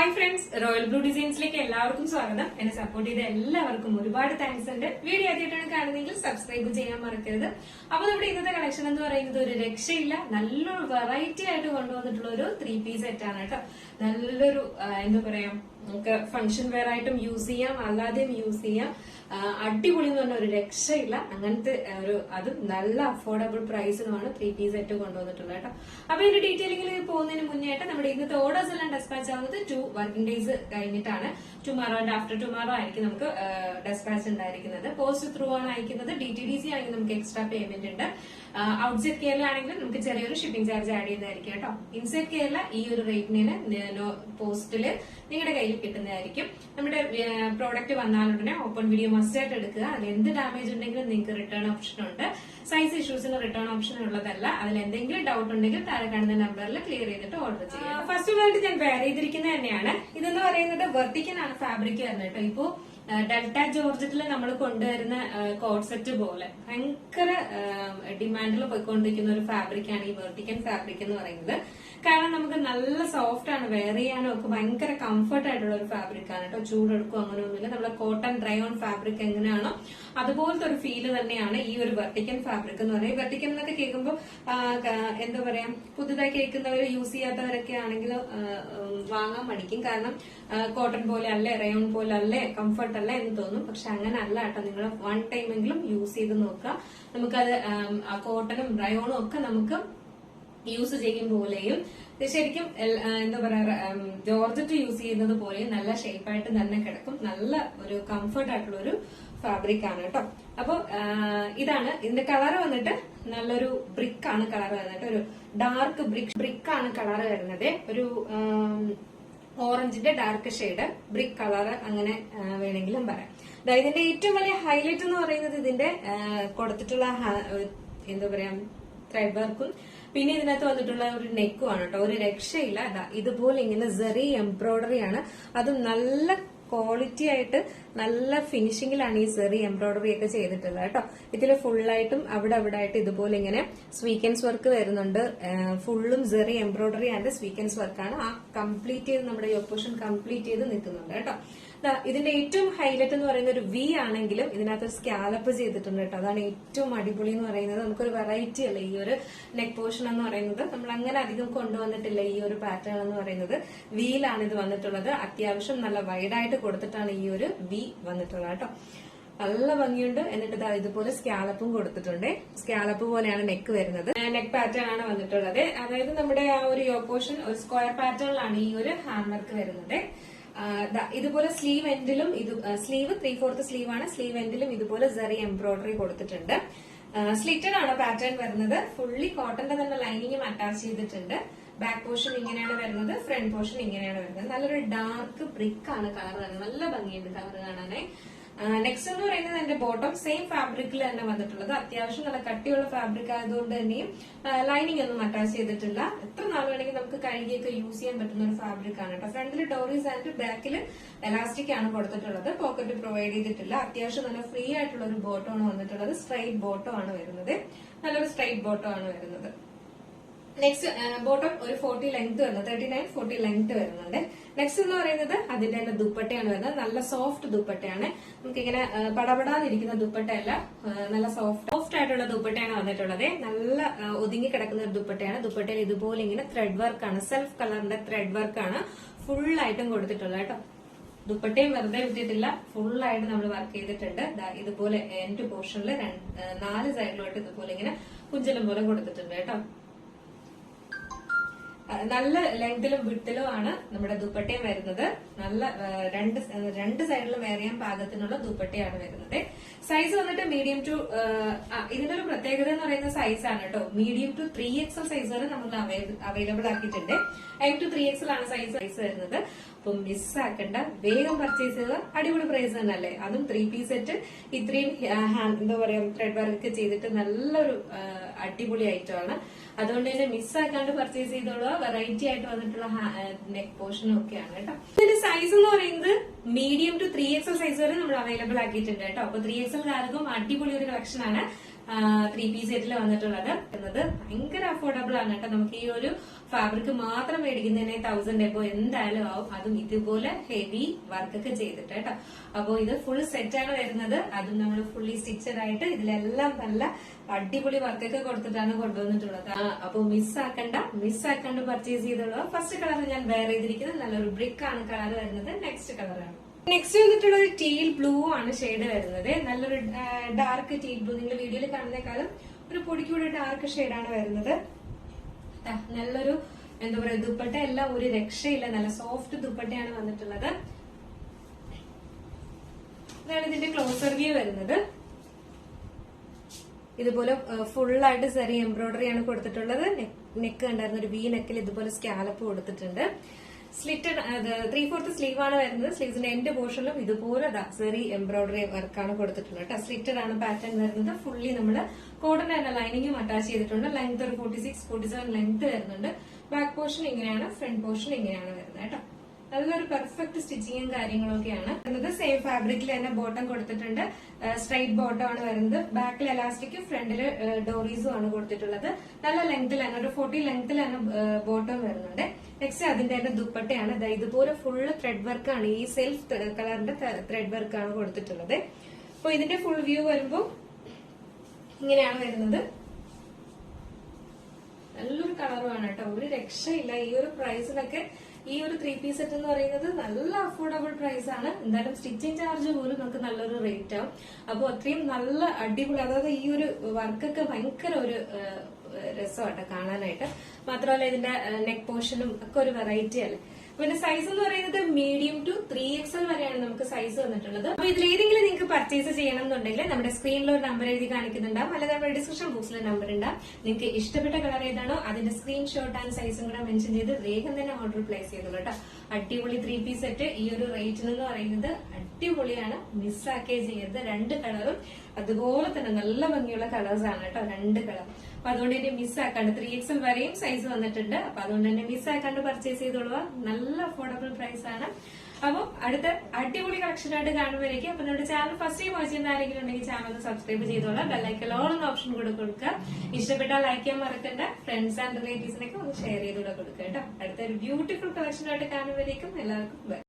Hi friends, royal blue ഡിസൈൻസിലേക്ക് എല്ലാവർക്കും സ്വാഗതം. എന്നെ സപ്പോർട്ട് ചെയ്ത എല്ലാവർക്കും ഒരുപാട് താങ്ക്സ് ഉണ്ട്. വീഡിയോ ആദ്യമായിട്ടാണ് കാണുന്നതെങ്കിൽ സബ്സ്ക്രൈബ് ചെയ്യാൻ മറക്കരുത്. അപ്പൊ നമ്മുടെ ഇന്നത്തെ കളക്ഷൻ എന്ന് പറയുന്നത് ഒരു രക്ഷയില്ല, നല്ലൊരു വെറൈറ്റി ആയിട്ട് കൊണ്ടുവന്നിട്ടുള്ള ഒരു 3-piece സെറ്റ് ആണ് കേട്ടോ. നല്ലൊരു എന്താ പറയാ, നമുക്ക് ഫംഗ്ഷൻ വെയർ ആയിട്ടും യൂസ് ചെയ്യാം, അല്ലാതെയും യൂസ് ചെയ്യാം. അടിപൊളി എന്ന് പറഞ്ഞ ഒരു രക്ഷയില്ല, അങ്ങനത്തെ ഒരു അതും നല്ല അഫോർഡബിൾ പ്രൈസിനുമാണ് 3-piece സെറ്റ് കൊണ്ടുവന്നിട്ടുള്ളത് കേട്ടോ. അപ്പൊ ഇതിന്റെ ഡീറ്റെയിലിംഗിൽ പോകുന്നതിന് മുന്നേ ആയിട്ട് നമ്മുടെ ഇന്നത്തെ ഓർഡേഴ്സ് എല്ലാം ഡെസ്പാച്ച് ആവുന്നത് 2 വർക്കിംഗ് ഡേയ്സ് കഴിഞ്ഞിട്ടാണ്. ടുമാറോ ആൻഡ് ആഫ്റ്റർ ടുമാറോ ആയിരിക്കും നമുക്ക് ഡെസ്പാച്ച് ഉണ്ടായിരിക്കുന്നത്. പോസ്റ്റ് ത്രൂ ആണ് അയക്കുന്നത്. DTDC ആണെങ്കിൽ നമുക്ക് എക്സ്ട്രാ പേയ്മെന്റ് ഉണ്ട്. ഔട്ട്സൈഡ് കേരള ആണെങ്കിൽ നമുക്ക് ചെറിയൊരു ഷിപ്പിംഗ് ചാർജ് ആഡ് ചെയ്യുന്നതായിരിക്കും കേട്ടോ. ഇൻസൈഡ് കേരള ഈ ഒരു റേറ്റിന് പോസ്റ്റില് നിങ്ങളുടെ കയ്യിൽ കിട്ടുന്നതായിരിക്കും. നമ്മുടെ പ്രോഡക്റ്റ് വന്നാലുടനെ ഓപ്പൺ വീഡിയോ മസ്റ്റ് ആയിട്ട് എടുക്കുക. അതിൽ എന്ത് ഡാമേജ് ഉണ്ടെങ്കിലും നിങ്ങൾക്ക് റിട്ടേൺ ഓപ്ഷൻ ഉണ്ട്. സൈസ് ഇഷ്യൂസിന് റിട്ടേൺ ഓപ്ഷൻ ഉള്ളതല്ല. അതിൽ എന്തെങ്കിലും ഡൗട്ട് ഉണ്ടെങ്കിൽ താഴെ കാണുന്ന നമ്പറിൽ ക്ലിയർ ചെയ്തിട്ട് ഓർഡർ ചെയ്യാം. ഫസ്റ്റ് ആയിട്ട് ഞാൻ വെയർ ചെയ്തിരിക്കുന്നത് തന്നെയാണ്. ഇതെന്ന് പറയുന്നത് വെർട്ടിക്കൻ ആണ് ഫാബ്രിക് വരുന്നത് കേട്ടോ. ഇപ്പോ ഡെൽറ്റ ജോർജറ്റിൽ നമ്മൾ കൊണ്ടുവരുന്ന കോഡ് സെറ്റ് പോലെ ഭയങ്കര ഡിമാൻഡിൽ പോയിക്കൊണ്ടിരിക്കുന്ന ഒരു ഫാബ്രിക് ആണ് ഈ വെർട്ടിക്കൻ ഫാബ്രിക് എന്ന് പറയുന്നത്. കാരണം നമുക്ക് നല്ല സോഫ്റ്റ് ആണ്, വെയർ ചെയ്യാനും ഒക്കെ ഭയങ്കര കംഫർട്ട് ആയിട്ടുള്ള ഒരു ഫാബ്രിക് ആണ് കേട്ടോ. ചൂടെടുക്കും അങ്ങനെയൊന്നുമില്ല. നമ്മളെ കോട്ടൺ ഡ്രൈ ഓൺ ഫാബ്രിക് എങ്ങനെയാണോ അതുപോലത്തെ ഒരു ഫീല് തന്നെയാണ് ഈ ഒരു വെർട്ടിക്കൻ ഫാബ്രിക് എന്ന് പറയുന്നത്. വെർട്ടിക്കൻ എന്നൊക്കെ കേൾക്കുമ്പോൾ എന്താ പറയാ, പുതുതായി കേൾക്കുന്നവർ യൂസ് ചെയ്യാത്തവരൊക്കെ ആണെങ്കിൽ വാങ്ങാൻ മടിക്കും. കാരണം കോട്ടൺ പോലെ അല്ലേ, റയോൺ പോലെ അല്ലേ, കംഫർട്ട് അല്ല എന്ന് തോന്നും. പക്ഷെ അങ്ങനെ അല്ല കേട്ടോ. നിങ്ങൾ വൺ ടൈമെങ്കിലും യൂസ് ചെയ്ത് നോക്കുക. നമുക്കത് കോട്ടണും റയോണും ഒക്കെ നമുക്ക് യൂസ് ചെയ്യും പോലെയും ശരിക്കും എന്താ പറയാ, ജോർജറ്റ് യൂസ് ചെയ്യുന്നത് പോലെയും നല്ല ഷേപ്പായിട്ട് തന്നെ കിടക്കും. നല്ല ഒരു കംഫർട്ട് ആയിട്ടുള്ള ഒരു ഫാബ്രിക് ആണ് കേട്ടോ. അപ്പൊ ഇതാണ് ഇതിന്റെ കളർ വന്നിട്ട് നല്ലൊരു ബ്രിക്ക് ആണ് കളർ വരുന്നത്. ഒരു ഡാർക്ക് ബ്രിക്ക് ആണ് കളർ വരുന്നത്. ഒരു ഓറഞ്ചിന്റെ ഡാർക്ക് ഷെയ്ഡ് ബ്രിക്ക് കളർ അങ്ങനെ വേണമെങ്കിലും പറയാം. ഇതിന്റെ ഏറ്റവും വലിയ ഹൈലൈറ്റ് എന്ന് പറയുന്നത് ഇതിന്റെ കൊടുത്തിട്ടുള്ള എന്താ പറയാ ത്രെഡ് വർക്കും പിന്നെ ഇതിനകത്ത് വന്നിട്ടുള്ള ഒരു നെക്കും ആണ് കേട്ടോ. ഒരു രക്ഷയില്ല. ഇതുപോലെ ഇങ്ങനെ സെറി എംബ്രോയിഡറി ആണ്. അതും നല്ല ക്വാളിറ്റി ആയിട്ട് നല്ല ഫിനിഷിംഗിലാണ് ഈ സെറി എംബ്രോയിഡറി ഒക്കെ ചെയ്തിട്ടുള്ളത് കേട്ടോ. ഇതില് ഫുള്ളായിട്ടും അവിടെ ആയിട്ട് ഇതുപോലെ ഇങ്ങനെ സ്വീക്കൻസ് വർക്ക് വരുന്നുണ്ട്. ഫുള്ളും സെറി എംബ്രോയിഡറി ആൻഡ് സ്വീക്കൻസ് വർക്കാണ്. ആ കംപ്ലീറ്റ് ചെയ്ത് നമ്മുടെ ഈ പോർഷൻ കംപ്ലീറ്റ് ചെയ്ത് നിൽക്കുന്നുണ്ട് കേട്ടോ. ഇതിന്റെ ഏറ്റവും ഹൈലൈറ്റ് എന്ന് പറയുന്ന ഒരു വി ആണെങ്കിലും ഇതിനകത്ത് സ്കാലപ്പ് ചെയ്തിട്ടുണ്ട് കേട്ടോ. അതാണ് ഏറ്റവും അടിപൊളി എന്ന് പറയുന്നത്. നമുക്കൊരു വെറൈറ്റി അല്ല ഈ ഒരു നെക്ക് പോർഷൻ എന്ന് പറയുന്നത്. നമ്മൾ അങ്ങനെ അധികം കൊണ്ടുവന്നിട്ടില്ല ഈ ഒരു പാറ്റേൺ എന്ന് പറയുന്നത്. വിയിലാണ് ഇത് വന്നിട്ടുള്ളത്. അത്യാവശ്യം നല്ല വൈഡായിട്ട് കൊടുത്തിട്ടാണ് ഈ ഒരു വി വന്നിട്ടുള്ളത് കേട്ടോ. നല്ല ഭംഗിയുണ്ട്. എന്നിട്ട് ഇതുപോലെ സ്കാലപ്പും കൊടുത്തിട്ടുണ്ട്. സ്കാലപ്പ് പോലെയാണ് നെക്ക് വരുന്നത്. നെക്ക് പാറ്റേൺ ആണ് വന്നിട്ടുള്ളത്. അതായത് നമ്മുടെ ആ ഒരു പോർഷൻ ഒരു സ്ക്വയർ പാറ്റേണിലാണ് ഈ ഒരു ഹാൻഡ് വർക്ക് വരുന്നത്. ഇതുപോലെ സ്ലീവ് എൻഡിലും സ്ലീവ് 3/4 സ്ലീവ് ആണ്. സ്ലീവ് എൻഡിലും ഇതുപോലെ സെറി എംബ്രോയിഡറി കൊടുത്തിട്ടുണ്ട്. സ്ലിറ്റഡ് ആണ് പാറ്റേൺ വരുന്നത്. ഫുള്ളി കോട്ടന്റെ തന്നെ ലൈനിങ്ങും അറ്റാച്ച് ചെയ്തിട്ടുണ്ട്. ബാക്ക് പോർഷൻ ഇങ്ങനെയാണ് വരുന്നത്. ഫ്രണ്ട് പോർഷൻ ഇങ്ങനെയാണ് വരുന്നത്. നല്ലൊരു ഡാർക്ക് ബ്രിക്ക് ആണ് കളർ വരുന്നത്. നല്ല ഭംഗിയുണ്ട് കളർ കാണാനേ. നെക്സ്റ്റ് എന്ന് പറയുന്നത് എന്റെ ബോട്ടം സെയിം ഫാബ്രിക്കിൽ തന്നെ വന്നിട്ടുള്ളത്. അത്യാവശ്യം നല്ല കട്ടിയുള്ള ഫാബ്രിക് ആയതുകൊണ്ട് തന്നെയും ലൈനിങ് ഒന്നും അറ്റാച്ച് ചെയ്തിട്ടില്ല. എത്ര നാൾ വേണമെങ്കിൽ നമുക്ക് കഴുകിയൊക്കെ യൂസ് ചെയ്യാൻ പറ്റുന്ന ഒരു ഫാബ്രിക് ആണ് കേട്ടോ. ഫ്രണ്ടിൽ ഡോറീസ് ആൻഡ് ബാക്കിൽ എലാസ്റ്റിക് ആണ് കൊടുത്തിട്ടുള്ളത്. പോക്കറ്റ് പ്രൊവൈഡ് ചെയ്തിട്ടില്ല. അത്യാവശ്യം നല്ല ഫ്രീ ആയിട്ടുള്ള ഒരു ബോട്ടം ആണ് വന്നിട്ടുള്ളത്. സ്ട്രൈറ്റ് ബോട്ടം ആണ് വരുന്നത്. നല്ലൊരു സ്ട്രൈറ്റ് ബോട്ടം ആണ് വരുന്നത്. നെക്സ്റ്റ് ബോട്ടം ഒരു 40 ലെങ്ത് വരുന്നത്. 39-40 ലെങ്ത് വരുന്നുണ്ട്. നെക്സ്റ്റ് എന്ന് പറയുന്നത് അതിന്റെ തന്നെ ദുപ്പട്ടയാണ് വരുന്നത്. നല്ല സോഫ്റ്റ് ദുപ്പട്ടയാണ്. നമുക്കിങ്ങനെ പടപടാന്നിരിക്കുന്ന ദുപ്പട്ടയല്ല, നല്ല സോഫ്റ്റ് ആയിട്ടുള്ള ദുപ്പട്ടയാണ് വന്നിട്ടുള്ളത്. നല്ല ഒതുങ്ങി കിടക്കുന്ന ഒരു ദുപ്പട്ടയാണ്. ദുപ്പട്ടയിൽ ഇതുപോലെ ഇങ്ങനെ ത്രെഡ് വർക്കാണ്, സെൽഫ് കളറിന്റെ ത്രെഡ് വർക്കാണ് ഫുൾ ആയിട്ടും കൊടുത്തിട്ടുള്ളത് കേട്ടോ. ദുപ്പട്ടയും വെറുതെ വിട്ടിട്ടില്ല, ഫുള്ളായിട്ട് നമ്മൾ വർക്ക് ചെയ്തിട്ടുണ്ട്. ഇതുപോലെ എൻഡ് പോർഷനിൽ 4 സൈഡിലോട്ട് ഇതുപോലെ ഇങ്ങനെ കുഞ്ചലം പോലെ കൊടുത്തിട്ടുണ്ട് കേട്ടോ. നല്ല ലെങ്തിലും വിട്ടിലും ആണ് നമ്മുടെ ദുപ്പട്ടയും വരുന്നത്. നല്ല രണ്ട് സൈഡിലും വെയർ ചെയ്യാൻ പാകത്തിനുള്ള ദുപ്പട്ടയാണ് വരുന്നത്. സൈസ് വന്നിട്ട് മീഡിയം ടു ഇതിന്റെ ഒരു പ്രത്യേകത എന്ന് പറയുന്ന സൈസ് ആണ് കേട്ടോ. മീഡിയം ടു 3XL സൈസ് വരെ നമുക്ക് അവൈലബിൾ ആക്കിയിട്ടുണ്ട്. M to 3XL ആണ് സൈസ് വരുന്നത്. അപ്പൊ മിസ്സാക്കണ്ട, വേഗം പർച്ചേസ് ചെയ്ത് അടിപൊളി പ്രൈസ് തന്നെ അല്ലേ. അതും 3-piece സെറ്റ് ഇത്രയും എന്താ പറയാ ത്രെഡ് വർക്ക് ചെയ്തിട്ട് നല്ലൊരു അടിപൊളി ഐറ്റം ആണ്. അതുകൊണ്ട് തന്നെ മിസ്സാക്കാണ്ട് പർച്ചേസ് ചെയ്തോളുക. വെറൈറ്റി ആയിട്ട് വന്നിട്ടുള്ള നെക്ക് പോർഷനും ഒക്കെയാണ് കേട്ടോ. ഇതിന്റെ സൈസ് എന്ന് പറയുന്നത് മീഡിയം ടു 3XL സൈസ് വരെ നമ്മൾ അവൈലബിൾ ആക്കിയിട്ടുണ്ട് കേട്ടോ. അപ്പൊ 3XL കാർക്കും അടിപൊളി ഒരു കളക്ഷൻ ആണ്. 3 പീസ് സെറ്റിൽ വന്നിട്ടുള്ളത് എന്നത് ഭയങ്കര അഫോർഡബിൾ ആണ് കേട്ടോ. നമുക്ക് ഈ ഒരു ഫാബ്രിക് മാത്രം മേടിക്കുന്നതിന് 1000 എബോ എന്തായാലും ആവും. അതും ഇതുപോലെ ഹെവി വർക്കൊക്കെ ചെയ്തിട്ട് കേട്ടോ. അപ്പൊ ഇത് ഫുൾ സെറ്റ് ആണ് വരുന്നത്. അതും നമ്മൾ ഫുള്ളി സ്റ്റിച്ചഡ് ആയിട്ട് ഇതിലെല്ലാം നല്ല അടിപൊളി വർക്കൊക്കെ കൊടുത്തിട്ടാണ് കൊണ്ടുവന്നിട്ടുള്ളത്. അപ്പൊ മിസ്സാക്കണ്ട പർച്ചേസ് ചെയ്തോളൂ. ഫസ്റ്റ് കളർ ഞാൻ വെയർ ചെയ്തിരിക്കുന്നത് നല്ലൊരു ബ്രിക്ക് ആണ് കളർ വരുന്നത്. നെക്സ്റ്റ് കളറാണ്. നെക്സ്റ്റ് വന്നിട്ടുള്ള ഒരു ടീൽ ബ്ലൂ ആണ് ഷെയ്ഡ് വരുന്നത്. നല്ലൊരു ഡാർക്ക് ടീൽ ബ്ലൂ. നിങ്ങൾ വീഡിയോയിൽ കാണുന്നേക്കാളും ഒരു പൊടിക്കൂടെ ഡാർക്ക് ഷെയ്ഡാണ് വരുന്നത്. നല്ലൊരു എന്താ പറയാ ദുപ്പട്ട എല്ലാം ഒരു രക്ഷയില്ല. നല്ല സോഫ്റ്റ് ദുപ്പട്ടയാണ് വന്നിട്ടുള്ളത്. ഇതാണ് ഇതിന്റെ ക്ലോസർ വ്യൂ വരുന്നത്. ഇതുപോലെ ഫുള്ളായിട്ട് സെറി എംബ്രോയിഡറി ആണ് കൊടുത്തിട്ടുള്ളത്. നെക്ക് കണ്ടായിരുന്നു, ഒരു വി നെക്കിൽ ഇതുപോലെ സ്കാലപ്പ് കൊടുത്തിട്ടുണ്ട്. സ്ലിറ്റഡ് 3/4 സ്ലീവ് ആണ് വരുന്നത്. സ്ലീവ്സിന്റെ എൻഡ് പോർഷനിലും ഇതുപോലെ സെറി എംബ്രോയിഡറി വർക്കാണ് കൊടുത്തിട്ടുള്ളത് കേട്ടോ. സ്ലിറ്റഡ് ആണ് പാറ്റേൺ വരുന്നത്. ഫുള്ളി നമ്മള് കോട്ടൺ തന്നെ ലൈനിങ്ങും അറ്റാച്ച് ചെയ്തിട്ടുണ്ട്. ലെങ്ത് ഒരു 46-47 ലെങ്ത് വരുന്നുണ്ട്. ബാക്ക് പോർഷൻ ഇങ്ങനെയാണ്, ഫ്രണ്ട് പോർഷൻ ഇങ്ങനെയാണ് വരുന്നത് കേട്ടോ. നല്ലൊരു പെർഫെക്റ്റ് സ്റ്റിച്ചിങ്ങും കാര്യങ്ങളൊക്കെയാണ് വരുന്നത്. സെയിം ഫാബ്രിക്കിൽ തന്നെ ബോട്ടം കൊടുത്തിട്ടുണ്ട്. സ്ട്രൈറ്റ് ബോട്ടം ആണ് വരുന്നത്. ബാക്കിൽ എലാസ്റ്റിക്കും ഫ്രണ്ടില് ഡോറീസും ആണ് കൊടുത്തിട്ടുള്ളത്. നല്ല ലെങ്തിലാണ്, ഒരു 40 ലെങ്തിലാണ് ബോട്ടം വരുന്നുണ്ട്. നെക്സ്റ്റ് അതിന്റെ തന്നെ ദുപ്പട്ടയാണ്. ഇതുപോലെ ഫുള്ള് ത്രെഡ് വർക്കാണ്, ഈ സെൽഫ് കളറിന്റെ ത്രെഡ് വർക്കാണ് കൊടുത്തിട്ടുള്ളത്. അപ്പൊ ഇതിന്റെ ഫുൾ വ്യൂ വരുമ്പോൾ ഇങ്ങനെയാണ് വരുന്നത്. നല്ലൊരു കളറുമാണ് കേട്ടോ, ഒരു രക്ഷയില്ല. ഈ ഒരു പ്രൈസിലൊക്കെ ഈ ഒരു 3 പീസ് സെറ്റ് എന്ന് പറയുന്നത് നല്ല അഫോർഡബിൾ പ്രൈസ് ആണ്. എന്തായാലും സ്റ്റിച്ചിങ് ചാർജ് പോലും നമുക്ക് നല്ലൊരു റേറ്റ് ആവും. അപ്പോൾ അത്രയും നല്ല അടിപൊളി, അതായത് ഈ ഒരു വർക്കൊക്കെ ഭയങ്കര ഒരു രസമാട്ടോ കാണാനായിട്ട്. മാത്രമല്ല ഇതിന്റെ നെക്ക് പോർഷനും ഒക്കെ ഒരു വെറൈറ്റി അല്ലേ. പിന്നെ സൈസ് എന്ന് പറയുന്നത് മീഡിയം ടു 3XL വരെയാണ് നമുക്ക് സൈസ് വന്നിട്ടുള്ളത്. അപ്പൊ ഇതിലേതെങ്കിലും നിങ്ങൾക്ക് പർച്ചേസ് ചെയ്യണം എന്നുണ്ടെങ്കിൽ നമ്മുടെ സ്ക്രീനിൽ ഒരു നമ്പർ എഴുതി കാണിക്കുന്നുണ്ടാവും, അല്ലെങ്കിൽ നമ്മുടെ ഡിസ്ക്രിപ്ഷൻ ബോക്സിലെ നമ്പർ ഉണ്ടാവും. നിങ്ങൾക്ക് ഇഷ്ടപ്പെട്ട കളർ ഏതാണോ അതിന്റെ സ്ക്രീൻഷോട്ട് ആൻഡ് സൈസും കൂടെ മെൻഷൻ ചെയ്ത് വേഗം തന്നെ ഓർഡർ പ്ലേസ് ചെയ്തോളൂ കേട്ടോ. അടിപൊളി 3 പീസ് സെറ്റ് ഈ ഒരു റേറ്റിന് എന്ന് പറയുന്നത് അടിപൊളിയാണ്. മിസ്സാക്കേ ചെയ്യരുത്. 2 കളറും അതുപോലെ തന്നെ നല്ല ഭംഗിയുള്ള കളേഴ്സ് ആണ് കേട്ടോ, 2 കളർ. അപ്പൊ അതുകൊണ്ട് തന്നെ മിസ്സാക്കാണ്ട് 3XL വരെയും സൈസ് വന്നിട്ടുണ്ട്. അപ്പൊ അതുകൊണ്ട് തന്നെ മിസ്സാക്കാണ്ട് പർച്ചേസ് ചെയ്തോളുക. നല്ല അഫോർഡബിൾ പ്രൈസ് ആണ്. അപ്പൊ അടുത്ത അടിപൊളി കളക്ഷനായിട്ട് കാണുമ്പോഴേക്കും അപ്പൊ നമ്മുടെ ചാനൽ ഫസ്റ്റ് ടൈം വാച്ച് ചെയ്യുന്ന ആരെങ്കിലും ഉണ്ടെങ്കിൽ ചാനൽ സബ്സ്ക്രൈബ് ചെയ്തോളാം. ബെല്ലൈക്കൻ ഓൾ എന്ന ഓപ്ഷൻ കൂടെ കൊടുക്കുക. ഇഷ്ടപ്പെട്ടാൽ ലൈക്ക് ചെയ്യാൻ മറക്കണ്ട. ഫ്രണ്ട്സ് ആൻഡ് റിലേറ്റീവ്സിനൊക്കെ ഒന്ന് ഷെയർ ചെയ്തുകൂടെ കൊടുക്കുക കേട്ടോ. അടുത്തൊരു ബ്യൂട്ടിഫുൾ കളക്ഷനായിട്ട് കാണുമ്പോഴേക്കും എല്ലാവർക്കും ബൈ.